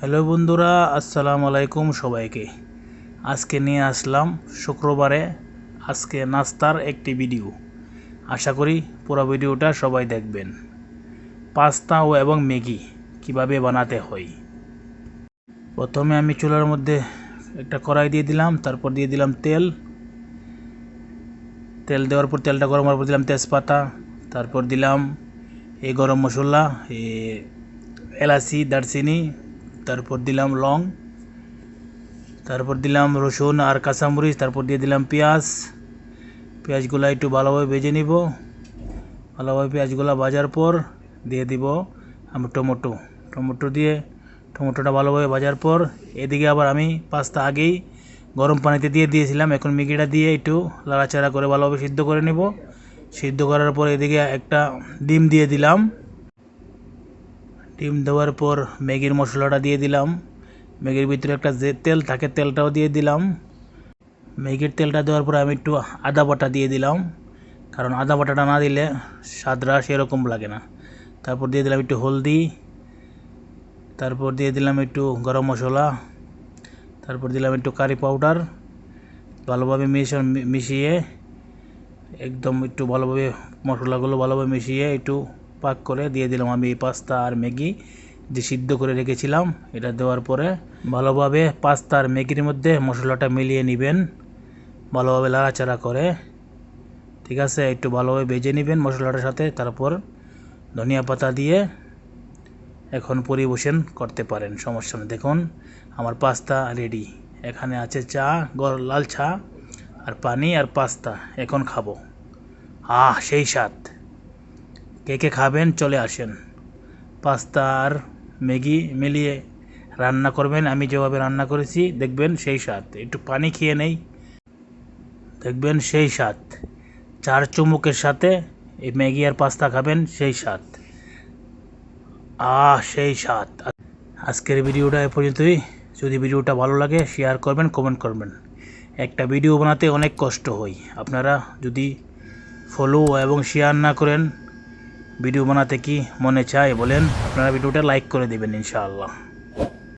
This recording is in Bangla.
হ্যালো বন্ধুরা, আসসালামু আলাইকুম সবাইকে। আজকে নিয়ে আসলাম শুক্রবারে আজকে নাস্তার একটি ভিডিও। আশা করি পুরো ভিডিওটা সবাই দেখবেন। পাস্তা এবং ম্যাগি কিভাবে বানাতে হয়। প্রথমে আমি চুলার মধ্যে একটা কড়াই দিয়ে দিলাম, তারপর দিয়ে দিলাম তেল দেওয়ার পর তেলটা গরম হওয়ার পর দিলাম তেজপাতা, তারপর দিলাম এই গরম মশলা, এলাচি, দারচিনি, তারপর দিলাম লং, তারপর দিলাম রসুন আর কাঁচামরিচ, তারপর দিয়ে দিলাম পেঁয়াজগুলো একটু ভালোভাবে ভেজে নিব। ভালোভাবে পেঁয়াজগুলো ভাজার পর দিয়ে দিব আমি টমেটো দিয়ে টমেটোটা ভালোভাবে ভাজার পর এদিকে আবার আমি পাস্তা আগেই গরম পানিতে দিয়ে দিয়েছিলাম। এখন ম্যাগিটা দিয়ে একটু লাড়াচাড়া করে ভালোভাবে সিদ্ধ করে নেব। সিদ্ধ করার পর এদিকে একটা ডিম দিয়ে দিলাম। ডিম দেওয়ার পর ম্যাগির মশলাটা দিয়ে দিলাম। ম্যাগির ভিতরে একটা যে তেল থাকে তেলটাও দিয়ে দিলাম। ম্যাগির তেলটা দেওয়ার পর আমি একটু আদা বাটা দিয়ে দিলাম, কারণ আদা বাটাটা না দিলে স্বাদটা সেরকম লাগে না। তারপর দিয়ে দিলাম একটু হলদি, তারপর দিয়ে দিলাম একটু গরম মশলা, তারপর দিলাম একটু কারি পাউডার। ভালোভাবে মিশিয়ে একদম একটু ভালোভাবে মশলাগুলো ভালোভাবে মিশিয়ে একটু পাক করে দিয়ে দিলাম আমি এই পাস্তা আর ম্যাগি যে সিদ্ধ করে রেখেছিলাম। এটা দেওয়ার পরে ভালোভাবে পাস্তা আর ম্যাগির মধ্যে মশলাটা মিলিয়ে নেবেন, ভালোভাবে লাড়াচাড়া করে। ঠিক আছে, একটু ভালোভাবে ভেজে নেবেন মশলাটার সাথে। তারপর ধনিয়া পাতা দিয়ে এখন পরিবেশন করতে পারেন, সমস্যা নেই। দেখুন আমার পাস্তা রেডি। এখানে আছে চা, লাল চা আর পানি আর পাস্তা। এখন খাবো। সেই স্বাদ! কে কে খাবেন চলে আসেন। পাস্তা আর ম্যাগি মিলিয়ে রান্না করবেন, আমি যেভাবে রান্না করেছি, দেখবেন সেই স্বাদ। একটু পানি খেয়ে নেই, দেখবেন সেই স্বাদ। 4 চুমুকের সাথে এই ম্যাগি আর পাস্তা খাবেন, সেই স্বাদ। সেই স্বাদ! আজকের ভিডিওটা এ পর্যন্তই। যদি ভিডিওটা ভালো লাগে শেয়ার করবেন, কমেন্ট করবেন। একটা ভিডিও বানাতে অনেক কষ্ট হয়, আপনারা যদি ফলো এবং শেয়ার না করেন ভিডিও বানাতে কি মনে চায় বলেন? আপনারা ভিডিওটা লাইক করে দেবেন ইনশাআল্লাহ।